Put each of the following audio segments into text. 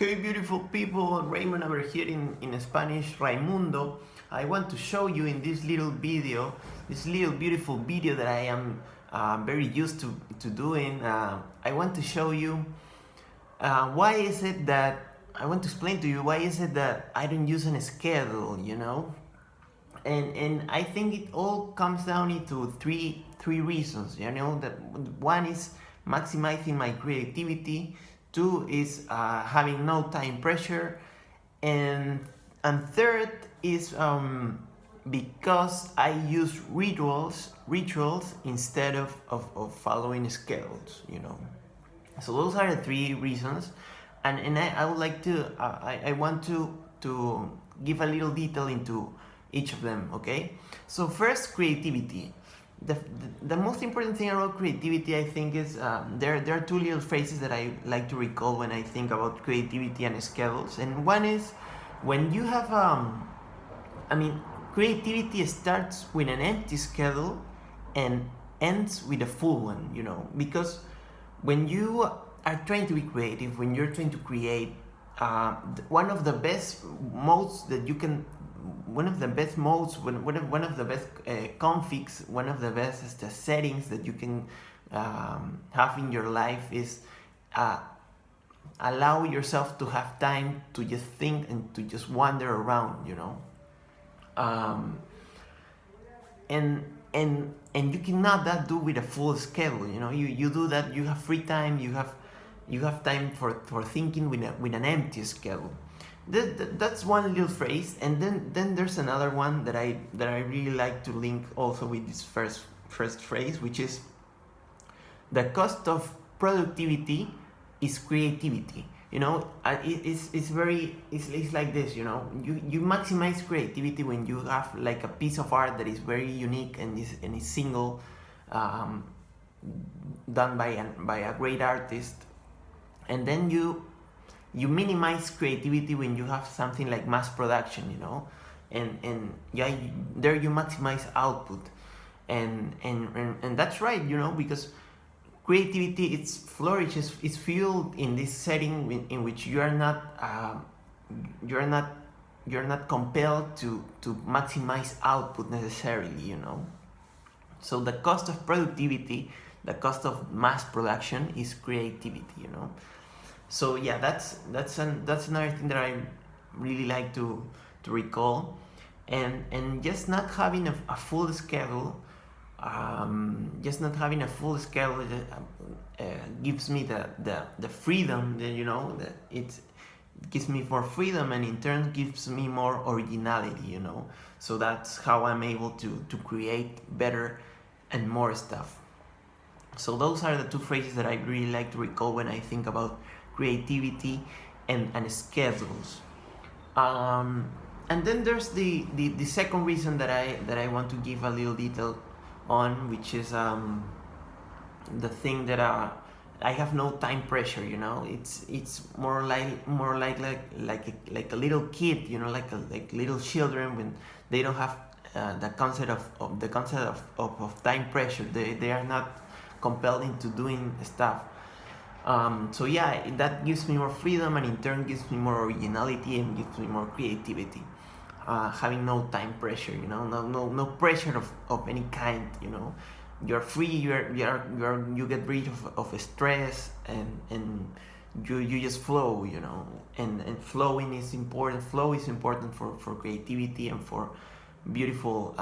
Hey beautiful people, Raymond over here in Spanish, Raimundo. I want to show you in this little video, this little beautiful video that I am very used to doing. I want to show you why is it that, I want to explain to you why is it that I don't use a schedule, you know? And I think it all comes down into three reasons, you know. That one is maximizing my creativity, two is having no time pressure, and third is because I use rituals instead of following schedules, you know. So those are the three reasons, and I would like to I want to give a little detail into each of them. Okay, so first, creativity. The most important thing about creativity, I think, is there are two little phrases that I like to recall when I think about creativity and schedules. And one is when you have creativity starts with an empty schedule and ends with a full one, you know. Because when you are trying to be creative, when you're trying to create, one of the best modes that you can, one of the best configs, one of the best settings that you can have in your life is allow yourself to have time to just think and to just wander around, you know. And you cannot that do with a full schedule, you know. You do that, you have free time, you have time for thinking with an empty schedule. That's one little phrase. And then there's another one that I really like to link also with this first phrase, which is the cost of productivity is creativity. You know, it's like this, you know. You maximize creativity when you have like a piece of art that is very unique and is single, done by a great artist. And then you minimize creativity when you have something like mass production, you know. And yeah, there you maximize output. And that's right, you know, because creativity, it flourishes, it's fueled in this setting in which you're not compelled to maximize output necessarily, you know. So the cost of productivity, the cost of mass production is creativity, you know. So yeah, that's another thing that I really like to recall. And just not having a full schedule, gives me the freedom that, you know, that it gives me more freedom, and in turn gives me more originality, you know. So that's how I'm able to create better and more stuff. So those are the two phrases that I really like to recall when I think about creativity and schedules. And then there's the second reason that I want to give a little detail on, which is the thing that I have no time pressure, you know. It's more like a little kid, you know, like little children when they don't have the concept of time pressure. They are not compelled into doing stuff. So yeah, that gives me more freedom, and in turn gives me more originality and gives me more creativity. Having no time pressure, you know, no pressure of any kind, you know. You're free, you get rid of stress, and you just flow, you know. And flowing is important. Flow is important for creativity and for beautiful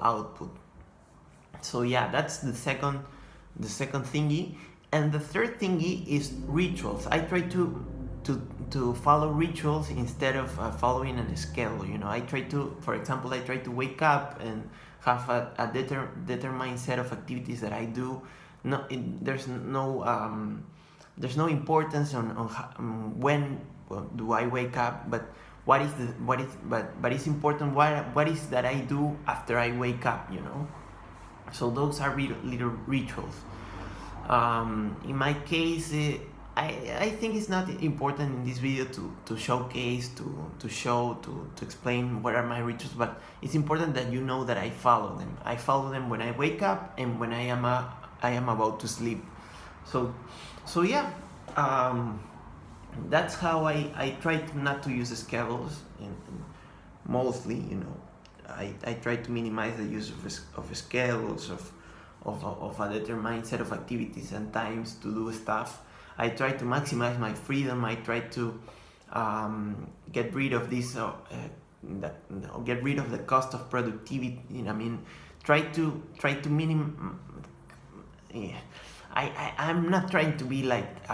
output. So yeah, that's the second thingy. And the third thingy is rituals. I try to follow rituals instead of following a schedule, you know. For example, I try to wake up and have a determined set of activities that I do. There's no importance on when do I wake up, but but it's important what is that I do after I wake up, you know. So those are little rituals. In my case, I think it's not important in this video to showcase, to show, to explain what are my rituals, but it's important that you know that I follow them. I follow them when I wake up and when I am about to sleep. So yeah, That's how I try to not to use schedules, and mostly, you know, I try to minimize the use of schedules, of a determined set of activities and times to do stuff. I try to maximize my freedom. I try to get rid of this, get rid of the cost of productivity. You know, I mean, try to minim. Yeah. I'm not trying to be like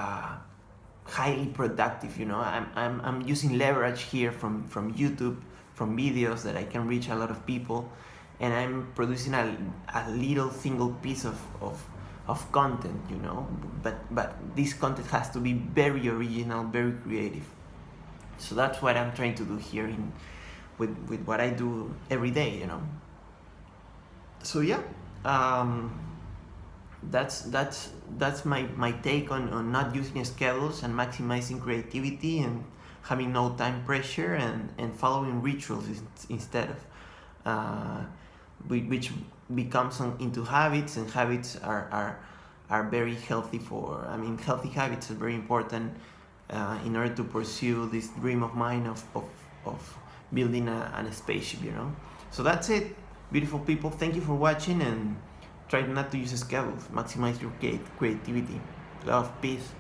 highly productive. You know, I'm using leverage here from YouTube, from videos that I can reach a lot of people, and I'm producing a little single piece of content, you know, but this content has to be very original, very creative. So that's what I'm trying to do here with what I do every day, you know. So yeah, um, that's my take on not using schedules and maximizing creativity and having no time pressure and following rituals instead of which becomes into habits, and habits are very healthy for, I mean, healthy habits are very important in order to pursue this dream of mine of building a spaceship, you know. So that's it, beautiful people. Thank you for watching, and try not to use schedules. Maximize your creativity. Love, peace.